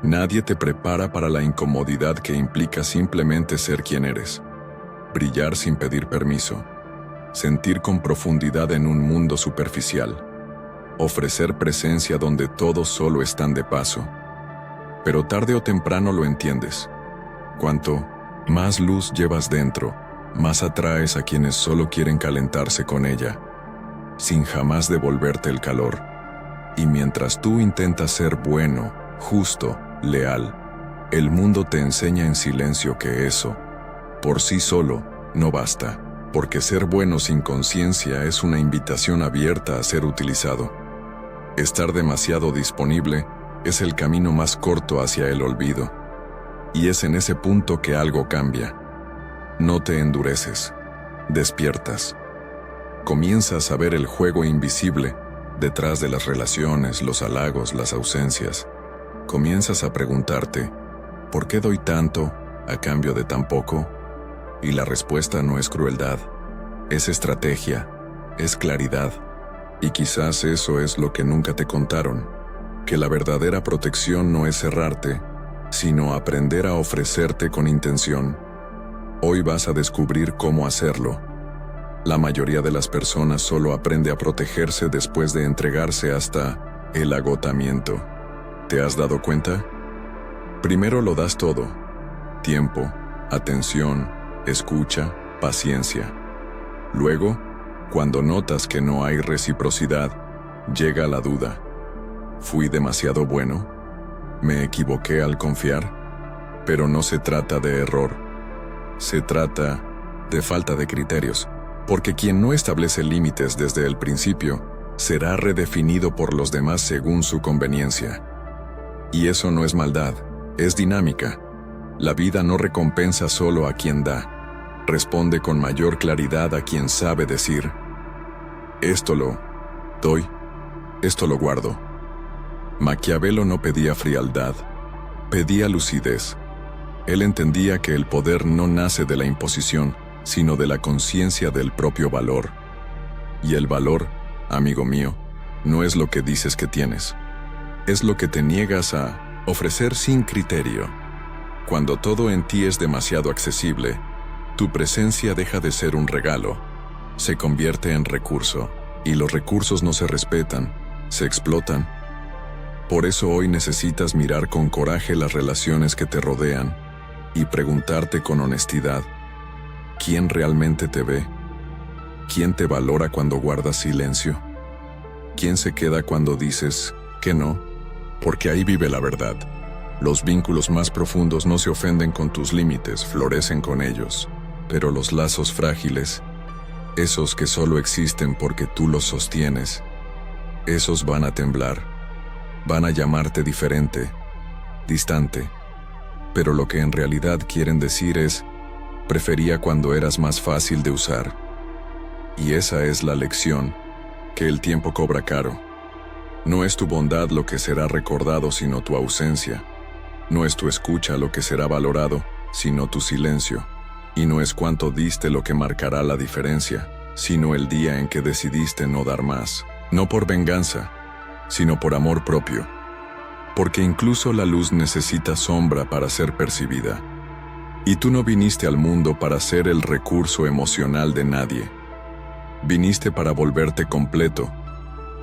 Nadie te prepara para la incomodidad que implica simplemente ser quien eres. Brillar sin pedir permiso. Sentir con profundidad en un mundo superficial. Ofrecer presencia donde todos solo están de paso. Pero tarde o temprano lo entiendes. Cuanto más luz llevas dentro, más atraes a quienes solo quieren calentarse con ella, sin jamás devolverte el calor. Y mientras tú intentas ser bueno, justo, leal, el mundo te enseña en silencio que eso, por sí solo, no basta, porque ser bueno sin conciencia es una invitación abierta a ser utilizado. Estar demasiado disponible es el camino más corto hacia el olvido. Y es en ese punto que algo cambia. No te endureces, despiertas. Comienzas a ver el juego invisible detrás de las relaciones, los halagos, las ausencias. Comienzas a preguntarte, ¿por qué doy tanto a cambio de tan poco? Y la respuesta no es crueldad, es estrategia, es claridad. Y quizás eso es lo que nunca te contaron, que la verdadera protección no es cerrarte, sino aprender a ofrecerte con intención. Hoy vas a descubrir cómo hacerlo. La mayoría de las personas solo aprende a protegerse después de entregarse hasta el agotamiento. ¿Te has dado cuenta? Primero lo das todo: tiempo, atención, escucha, paciencia. Luego, cuando notas que no hay reciprocidad, llega la duda. ¿Fui demasiado bueno? ¿Me equivoqué al confiar? Pero no se trata de error. Se trata de falta de criterios, porque quien no establece límites desde el principio será redefinido por los demás según su conveniencia. Y eso no es maldad, es dinámica. La vida no recompensa solo a quien da, responde con mayor claridad a quien sabe decir: esto lo doy, esto lo guardo. Maquiavelo no pedía frialdad, pedía lucidez. Él entendía que el poder no nace de la imposición, sino de la conciencia del propio valor. Y el valor, amigo mío, no es lo que dices que tienes. Es lo que te niegas a ofrecer sin criterio. Cuando todo en ti es demasiado accesible, tu presencia deja de ser un regalo, se convierte en recurso, y los recursos no se respetan, se explotan. Por eso hoy necesitas mirar con coraje las relaciones que te rodean y preguntarte con honestidad: ¿quién realmente te ve? ¿Quién te valora cuando guardas silencio? ¿Quién se queda cuando dices que no? Porque ahí vive la verdad. Los vínculos más profundos no se ofenden con tus límites, florecen con ellos. Pero los lazos frágiles, esos que solo existen porque tú los sostienes, esos van a temblar, van a llamarte diferente, distante. Pero lo que en realidad quieren decir es: prefería cuando eras más fácil de usar. Y esa es la lección que el tiempo cobra caro. No es tu bondad lo que será recordado, sino tu ausencia. No es tu escucha lo que será valorado, sino tu silencio. Y no es cuánto diste lo que marcará la diferencia, sino el día en que decidiste no dar más. No por venganza, sino por amor propio. Porque incluso la luz necesita sombra para ser percibida. Y tú no viniste al mundo para ser el recurso emocional de nadie. Viniste para volverte completo,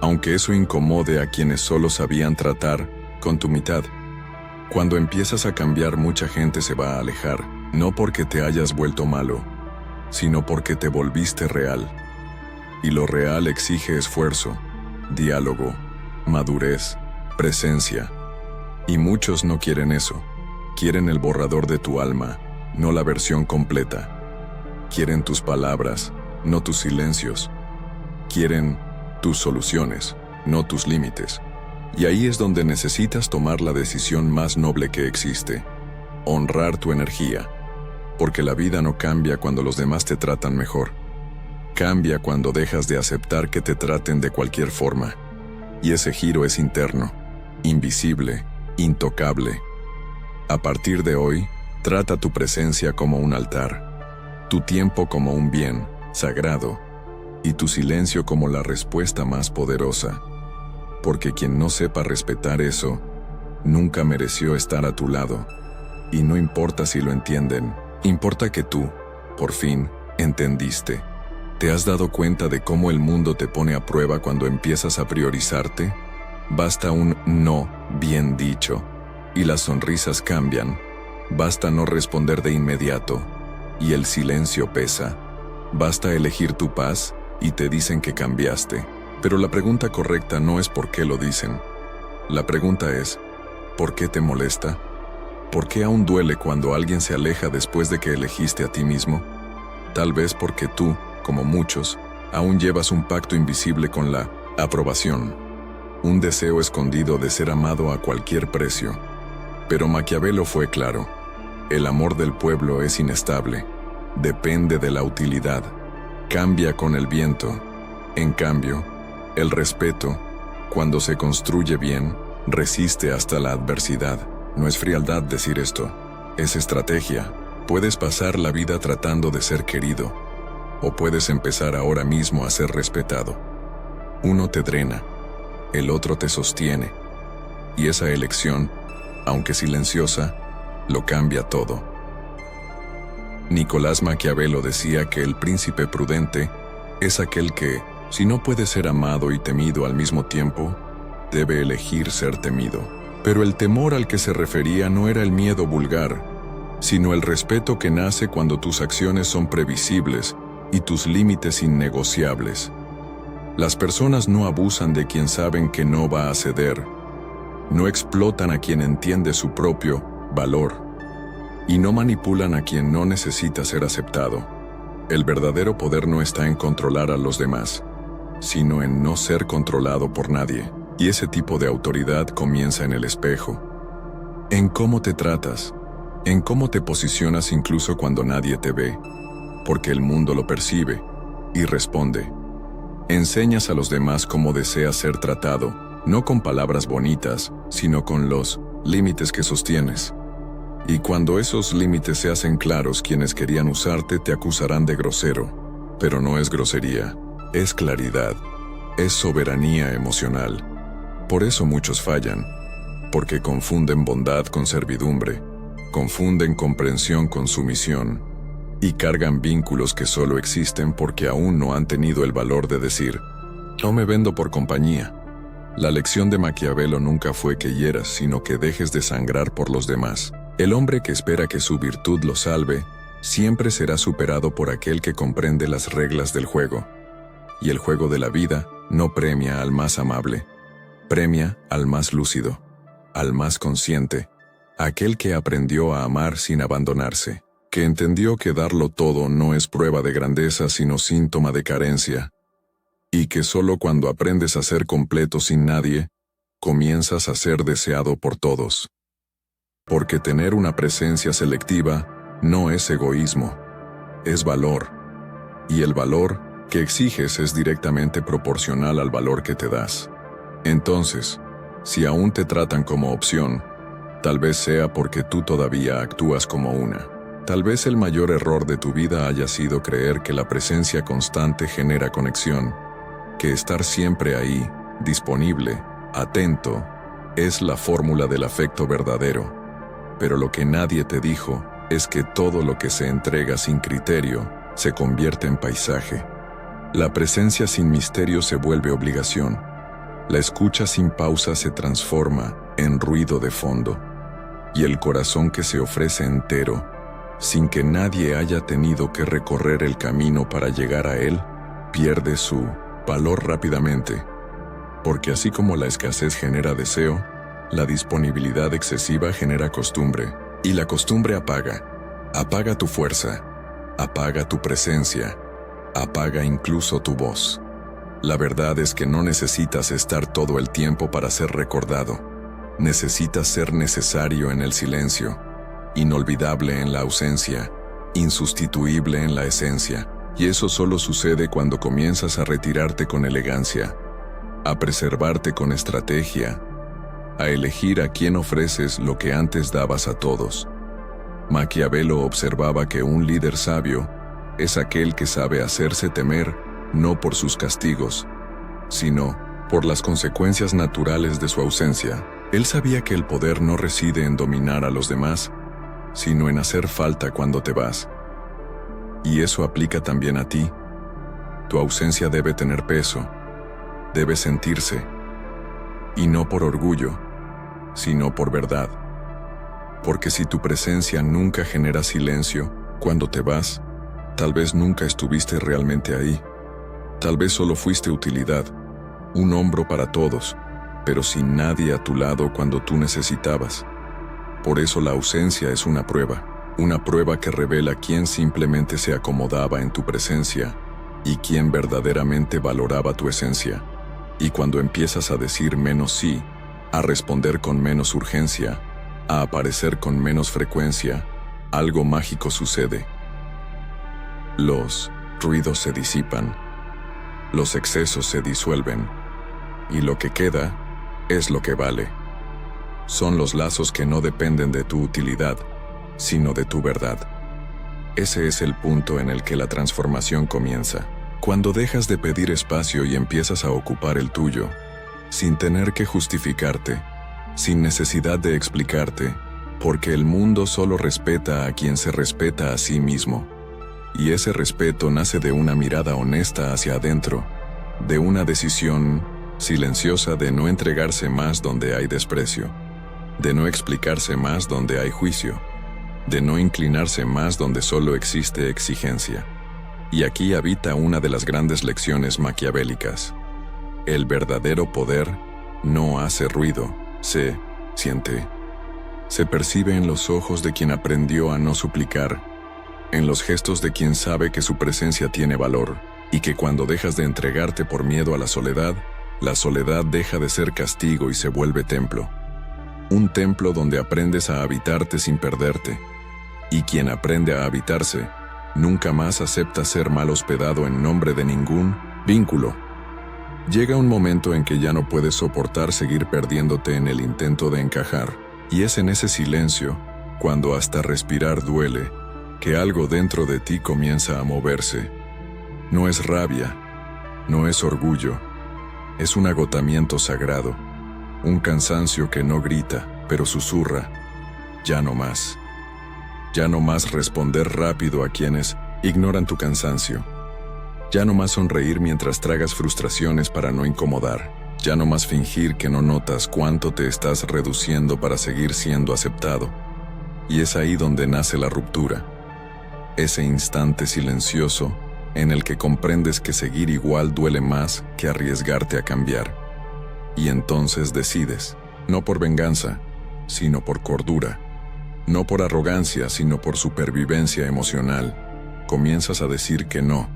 aunque eso incomode a quienes solo sabían tratar con tu mitad. Cuando empiezas a cambiar, mucha gente se va a alejar, no porque te hayas vuelto malo, sino porque te volviste real. Y lo real exige esfuerzo, diálogo, madurez, presencia. Y muchos no quieren eso. Quieren el borrador de tu alma, no la versión completa. Quieren tus palabras, no tus silencios. Quieren tus soluciones, no tus límites. Y ahí es donde necesitas tomar la decisión más noble que existe: honrar tu energía. Porque la vida no cambia cuando los demás te tratan mejor. Cambia cuando dejas de aceptar que te traten de cualquier forma. Y ese giro es interno, invisible, intocable. A partir de hoy, trata tu presencia como un altar, tu tiempo como un bien sagrado, y tu silencio como la respuesta más poderosa. Porque quien no sepa respetar eso, nunca mereció estar a tu lado. Y no importa si lo entienden, importa que tú, por fin, entendiste. ¿Te has dado cuenta de cómo el mundo te pone a prueba cuando empiezas a priorizarte? Basta un no bien dicho, y las sonrisas cambian. Basta no responder de inmediato, y el silencio pesa. Basta elegir tu paz, y te dicen que cambiaste. Pero la pregunta correcta no es por qué lo dicen. La pregunta es, ¿por qué te molesta? ¿Por qué aún duele cuando alguien se aleja después de que elegiste a ti mismo? Tal vez porque tú, como muchos, aún llevas un pacto invisible con la aprobación. Un deseo escondido de ser amado a cualquier precio. Pero Maquiavelo fue claro. El amor del pueblo es inestable. Depende de la utilidad. Cambia con el viento. En cambio, el respeto, cuando se construye bien, resiste hasta la adversidad. No es frialdad decir esto. Es estrategia. Puedes pasar la vida tratando de ser querido. O puedes empezar ahora mismo a ser respetado. Uno te drena. El otro te sostiene. Y esa elección, aunque silenciosa, lo cambia todo. Nicolás Maquiavelo decía que el príncipe prudente es aquel que, si no puede ser amado y temido al mismo tiempo, debe elegir ser temido. Pero el temor al que se refería no era el miedo vulgar, sino el respeto que nace cuando tus acciones son previsibles y tus límites innegociables. Las personas no abusan de quien saben que no va a ceder, no explotan a quien entiende su propio valor, y no manipulan a quien no necesita ser aceptado. El verdadero poder no está en controlar a los demás, sino en no ser controlado por nadie. Y ese tipo de autoridad comienza en el espejo. En cómo te tratas, en cómo te posicionas incluso cuando nadie te ve, porque el mundo lo percibe y responde. Enseñas a los demás cómo deseas ser tratado, no con palabras bonitas, sino con los límites que sostienes. Y cuando esos límites se hacen claros, quienes querían usarte te acusarán de grosero. Pero no es grosería, es claridad, es soberanía emocional. Por eso muchos fallan, porque confunden bondad con servidumbre, confunden comprensión con sumisión, y cargan vínculos que solo existen porque aún no han tenido el valor de decir, no me vendo por compañía. La lección de Maquiavelo nunca fue que hieras, sino que dejes de sangrar por los demás. El hombre que espera que su virtud lo salve, siempre será superado por aquel que comprende las reglas del juego. Y el juego de la vida no premia al más amable, premia al más lúcido, al más consciente, aquel que aprendió a amar sin abandonarse, que entendió que darlo todo no es prueba de grandeza sino síntoma de carencia, y que solo cuando aprendes a ser completo sin nadie, comienzas a ser deseado por todos. Porque tener una presencia selectiva no es egoísmo, es valor, y el valor que exiges es directamente proporcional al valor que te das. Entonces, si aún te tratan como opción, tal vez sea porque tú todavía actúas como una. Tal vez el mayor error de tu vida haya sido creer que la presencia constante genera conexión, que estar siempre ahí, disponible, atento, es la fórmula del afecto verdadero. Pero lo que nadie te dijo es que todo lo que se entrega sin criterio se convierte en paisaje. La presencia sin misterio se vuelve obligación. La escucha sin pausa se transforma en ruido de fondo. Y el corazón que se ofrece entero, sin que nadie haya tenido que recorrer el camino para llegar a él, pierde su valor rápidamente. Porque así como la escasez genera deseo, la disponibilidad excesiva genera costumbre, y la costumbre apaga tu fuerza, apaga tu presencia, apaga incluso tu voz. La verdad es que no necesitas estar todo el tiempo para ser recordado. Necesitas ser necesario en el silencio, inolvidable en la ausencia, insustituible en la esencia, y eso solo sucede cuando comienzas a retirarte con elegancia, a preservarte con estrategia, a elegir a quién ofreces lo que antes dabas a todos. Maquiavelo observaba que un líder sabio es aquel que sabe hacerse temer no por sus castigos, sino por las consecuencias naturales de su ausencia. Él sabía que el poder no reside en dominar a los demás, sino en hacer falta cuando te vas. Y eso aplica también a ti. Tu ausencia debe tener peso, debe sentirse, y no por orgullo, sino por verdad. Porque si tu presencia nunca genera silencio, cuando te vas, tal vez nunca estuviste realmente ahí. Tal vez solo fuiste utilidad, un hombro para todos, pero sin nadie a tu lado cuando tú necesitabas. Por eso la ausencia es una prueba que revela quién simplemente se acomodaba en tu presencia y quién verdaderamente valoraba tu esencia. Y cuando empiezas a decir menos sí, a responder con menos urgencia, a aparecer con menos frecuencia, algo mágico sucede. Los ruidos se disipan, los excesos se disuelven, y lo que queda es lo que vale. Son los lazos que no dependen de tu utilidad, sino de tu verdad. Ese es el punto en el que la transformación comienza. Cuando dejas de pedir espacio y empiezas a ocupar el tuyo, sin tener que justificarte, sin necesidad de explicarte, porque el mundo solo respeta a quien se respeta a sí mismo. Y ese respeto nace de una mirada honesta hacia adentro, de una decisión silenciosa de no entregarse más donde hay desprecio, de no explicarse más donde hay juicio, de no inclinarse más donde solo existe exigencia. Y aquí habita una de las grandes lecciones maquiavélicas. El verdadero poder no hace ruido, se siente. Se percibe en los ojos de quien aprendió a no suplicar, en los gestos de quien sabe que su presencia tiene valor, y que cuando dejas de entregarte por miedo a la soledad deja de ser castigo y se vuelve templo. Un templo donde aprendes a habitarte sin perderte, y quien aprende a habitarse, nunca más acepta ser mal hospedado en nombre de ningún vínculo. Llega un momento en que ya no puedes soportar seguir perdiéndote en el intento de encajar, y es en ese silencio, cuando hasta respirar duele, que algo dentro de ti comienza a moverse. No es rabia, no es orgullo, es un agotamiento sagrado, un cansancio que no grita, pero susurra, ya no más. Ya no más responder rápido a quienes ignoran tu cansancio. Ya no más sonreír mientras tragas frustraciones para no incomodar. Ya no más fingir que no notas cuánto te estás reduciendo para seguir siendo aceptado. Y es ahí donde nace la ruptura. Ese instante silencioso en el que comprendes que seguir igual duele más que arriesgarte a cambiar. Y entonces decides, no por venganza, sino por cordura. No por arrogancia, sino por supervivencia emocional. Comienzas a decir que no,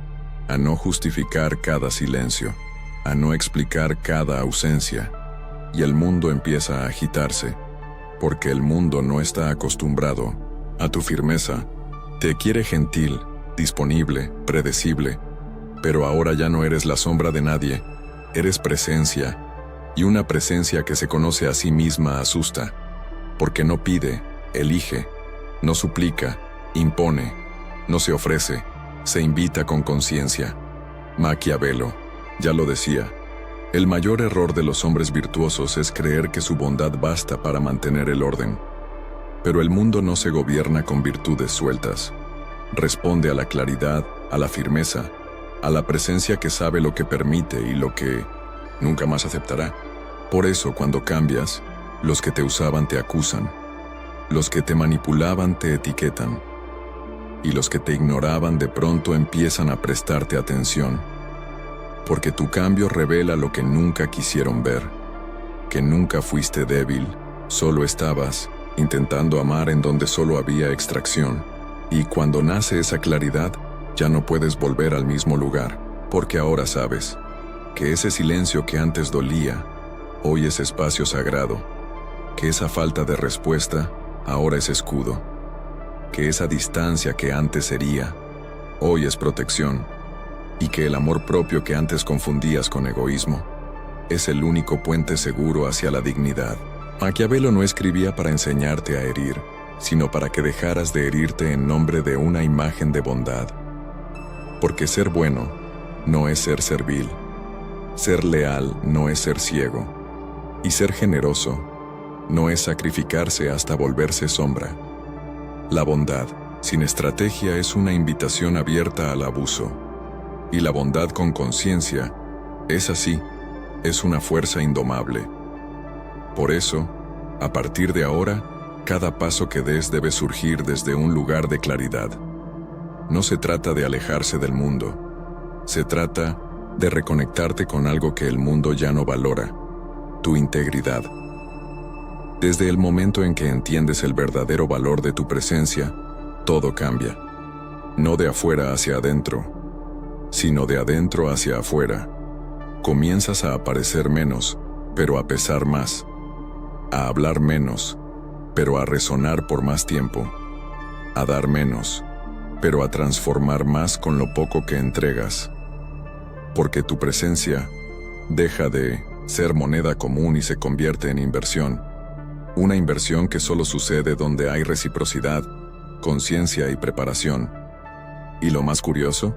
a no justificar cada silencio, a no explicar cada ausencia. Y el mundo empieza a agitarse, porque el mundo no está acostumbrado a tu firmeza. Te quiere gentil, disponible, predecible, pero ahora ya no eres la sombra de nadie, eres presencia, y una presencia que se conoce a sí misma asusta, porque no pide, elige, no suplica, impone, no se ofrece, se invita con conciencia. Maquiavelo ya lo decía, el mayor error de los hombres virtuosos es creer que su bondad basta para mantener el orden. Pero el mundo no se gobierna con virtudes sueltas. Responde a la claridad, a la firmeza, a la presencia que sabe lo que permite y lo que nunca más aceptará. Por eso, cuando cambias, los que te usaban te acusan. Los que te manipulaban te etiquetan, y los que te ignoraban de pronto empiezan a prestarte atención, porque tu cambio revela lo que nunca quisieron ver, que nunca fuiste débil, solo estabas intentando amar en donde solo había extracción, y cuando nace esa claridad, ya no puedes volver al mismo lugar, porque ahora sabes que ese silencio que antes dolía, hoy es espacio sagrado, que esa falta de respuesta ahora es escudo, que esa distancia que antes hería, hoy es protección, y que el amor propio que antes confundías con egoísmo, es el único puente seguro hacia la dignidad. Maquiavelo no escribía para enseñarte a herir, sino para que dejaras de herirte en nombre de una imagen de bondad. Porque ser bueno no es ser servil, Ser leal no es ser ciego. Y ser generoso no es sacrificarse hasta volverse sombra. La bondad, sin estrategia, es una invitación abierta al abuso. Y la bondad con conciencia es así, es una fuerza indomable. Por eso, a partir de ahora, cada paso que des debe surgir desde un lugar de claridad. No se trata de alejarse del mundo. Se trata de reconectarte con algo que el mundo ya no valora: tu integridad. Desde el momento en que entiendes el verdadero valor de tu presencia, todo cambia. No de afuera hacia adentro, sino de adentro hacia afuera. Comienzas a aparecer menos, pero a pesar más. A hablar menos, pero a resonar por más tiempo. A dar menos, pero a transformar más con lo poco que entregas. Porque tu presencia deja de ser moneda común y se convierte en inversión. Una inversión que solo sucede donde hay reciprocidad, conciencia y preparación. Y lo más curioso,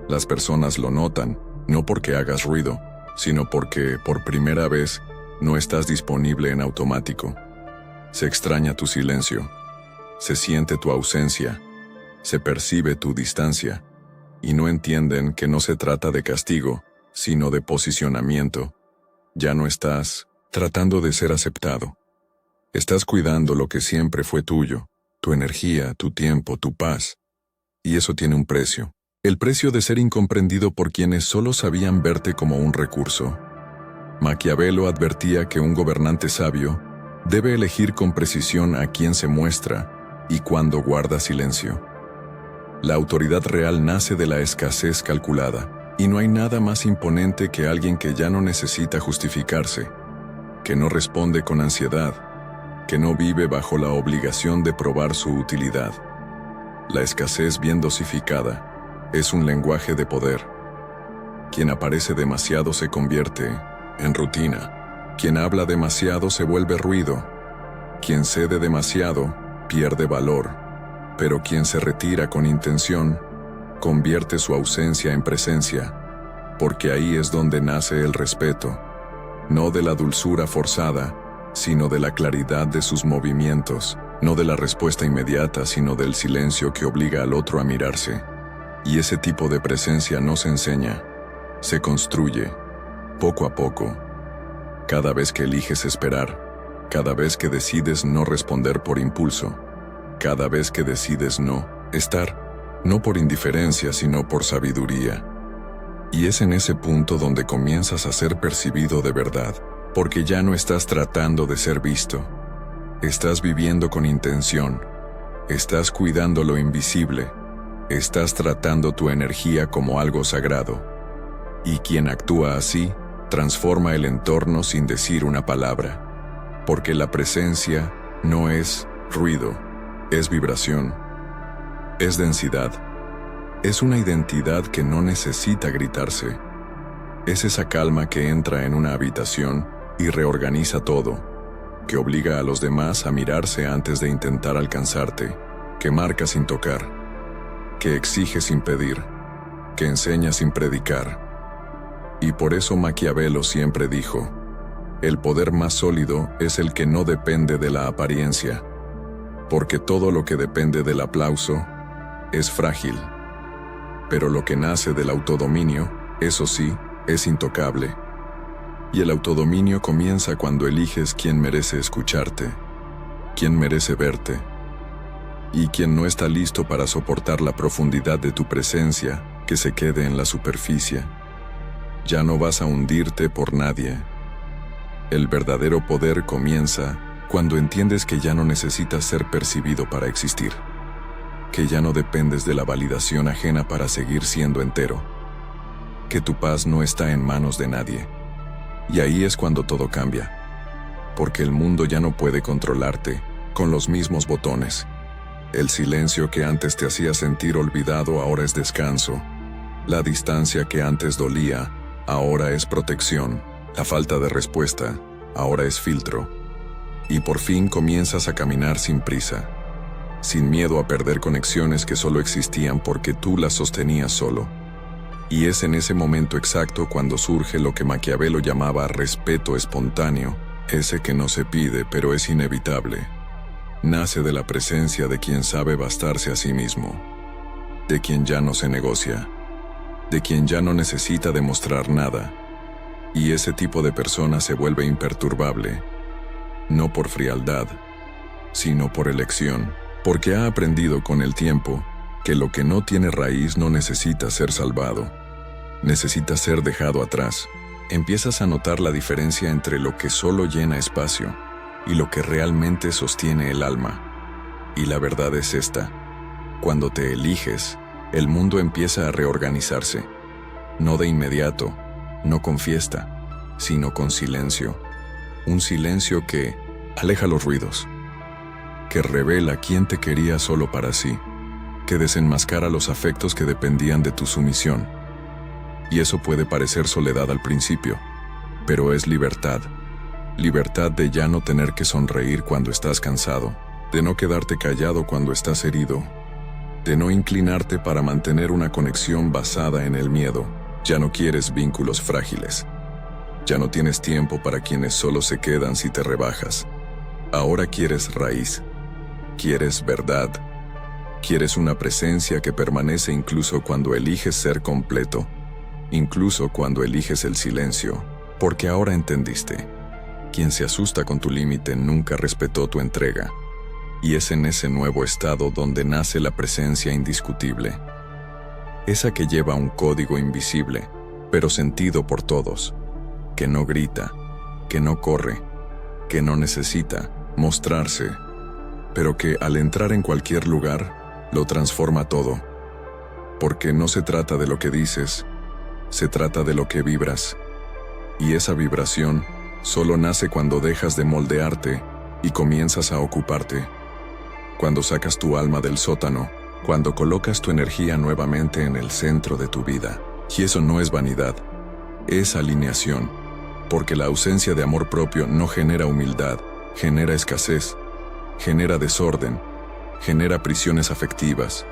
las personas lo notan, no porque hagas ruido, sino porque, por primera vez, no estás disponible en automático. Se extraña tu silencio, se siente tu ausencia, se percibe tu distancia, y no entienden que no se trata de castigo, sino de posicionamiento. Ya no estás tratando de ser aceptado. Estás cuidando lo que siempre fue tuyo, tu energía, tu tiempo, tu paz. Y eso tiene un precio. El precio de ser incomprendido por quienes solo sabían verte como un recurso. Maquiavelo advertía que un gobernante sabio debe elegir con precisión a quién se muestra y cuándo guarda silencio. La autoridad real nace de la escasez calculada, y no hay nada más imponente que alguien que ya no necesita justificarse, que no responde con ansiedad, que no vive bajo la obligación de probar su utilidad. La escasez bien dosificada es un lenguaje de poder. Quien aparece demasiado se convierte en rutina. Quien habla demasiado se vuelve ruido. Quien cede demasiado pierde valor. Pero quien se retira con intención convierte su ausencia en presencia, porque ahí es donde nace el respeto, no de la dulzura forzada, sino de la claridad de sus movimientos, no de la respuesta inmediata, sino del silencio que obliga al otro a mirarse. Y ese tipo de presencia no se enseña, se construye, poco a poco. Cada vez que eliges esperar, cada vez que decides no responder por impulso, cada vez que decides no estar, no por indiferencia, sino por sabiduría. Y es en ese punto donde comienzas a ser percibido de verdad, porque ya no estás tratando de ser visto. Estás viviendo con intención. Estás cuidando lo invisible. Estás tratando tu energía como algo sagrado. Y quien actúa así, transforma el entorno sin decir una palabra. Porque la presencia no es ruido, es vibración, es densidad. Es una identidad que no necesita gritarse. Es esa calma que entra en una habitación y reorganiza todo, que obliga a los demás a mirarse antes de intentar alcanzarte, que marca sin tocar, que exige sin pedir, que enseña sin predicar. Y por eso Maquiavelo siempre dijo: el poder más sólido es el que no depende de la apariencia, porque todo lo que depende del aplauso es frágil. Pero lo que nace del autodominio, eso sí, es intocable. Y el autodominio comienza cuando eliges quién merece escucharte, quién merece verte, y quien no está listo para soportar la profundidad de tu presencia, que se quede en la superficie. Ya no vas a hundirte por nadie. El verdadero poder comienza cuando entiendes que ya no necesitas ser percibido para existir, que ya no dependes de la validación ajena para seguir siendo entero, que tu paz no está en manos de nadie. Y ahí es cuando todo cambia, porque el mundo ya no puede controlarte con los mismos botones. El silencio que antes te hacía sentir olvidado ahora es descanso. La distancia que antes dolía, ahora es protección. La falta de respuesta, ahora es filtro. Y por fin comienzas a caminar sin prisa, sin miedo a perder conexiones que solo existían porque tú las sostenías solo. Y es en ese momento exacto cuando surge lo que Maquiavelo llamaba respeto espontáneo, ese que no se pide pero es inevitable. Nace de la presencia de quien sabe bastarse a sí mismo, de quien ya no se negocia, de quien ya no necesita demostrar nada. Y ese tipo de persona se vuelve imperturbable, no por frialdad, sino por elección, porque ha aprendido con el tiempo que lo que no tiene raíz no necesita ser salvado, necesita ser dejado atrás. Empiezas a notar la diferencia entre lo que solo llena espacio y lo que realmente sostiene el alma. Y la verdad es esta: cuando te eliges, el mundo empieza a reorganizarse, no de inmediato, no con fiesta, sino con silencio. Un silencio que aleja los ruidos, que revela quién te quería solo para sí, que desenmascara los afectos que dependían de tu sumisión. Y eso puede parecer soledad al principio, pero es libertad. Libertad de ya no tener que sonreír cuando estás cansado, de no quedarte callado cuando estás herido, de no inclinarte para mantener una conexión basada en el miedo. Ya no quieres vínculos frágiles. Ya no tienes tiempo para quienes solo se quedan si te rebajas. Ahora quieres raíz. Quieres verdad. Quieres una presencia que permanece incluso cuando eliges ser completo, incluso cuando eliges el silencio, porque ahora entendiste. Quien se asusta con tu límite nunca respetó tu entrega. Y es en ese nuevo estado donde nace la presencia indiscutible. Esa que lleva un código invisible, pero sentido por todos, que no grita, que no corre, que no necesita mostrarse, pero que al entrar en cualquier lugar, lo transforma todo. Porque no se trata de lo que dices, se trata de lo que vibras. Y esa vibración solo nace cuando dejas de moldearte y comienzas a ocuparte. Cuando sacas tu alma del sótano, cuando colocas tu energía nuevamente en el centro de tu vida. Y eso no es vanidad, es alineación, porque la ausencia de amor propio no genera humildad, genera escasez, genera desorden, genera prisiones afectivas.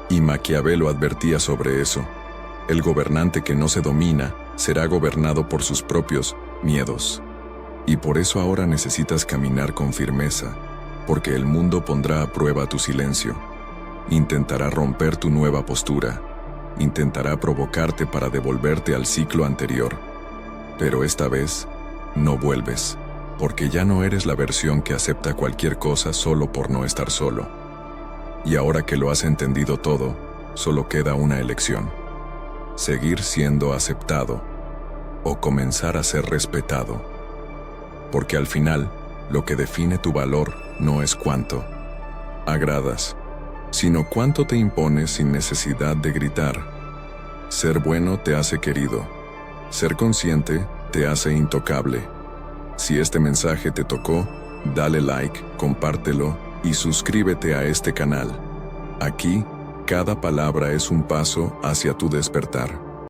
Y Maquiavelo advertía sobre eso: el gobernante que no se domina será gobernado por sus propios miedos. Y por eso ahora necesitas caminar con firmeza, porque el mundo pondrá a prueba tu silencio. Intentará romper tu nueva postura, intentará provocarte para devolverte al ciclo anterior. Pero esta vez, no vuelves, porque ya no eres la versión que acepta cualquier cosa solo por no estar solo. Y ahora que lo has entendido todo, solo queda una elección: seguir siendo aceptado o comenzar a ser respetado. Porque al final, lo que define tu valor no es cuánto agradas, sino cuánto te impones sin necesidad de gritar. Ser bueno te hace querido. Ser consciente te hace intocable. Si este mensaje te tocó, dale like, compártelo y suscríbete a este canal. Aquí, cada palabra es un paso hacia tu despertar.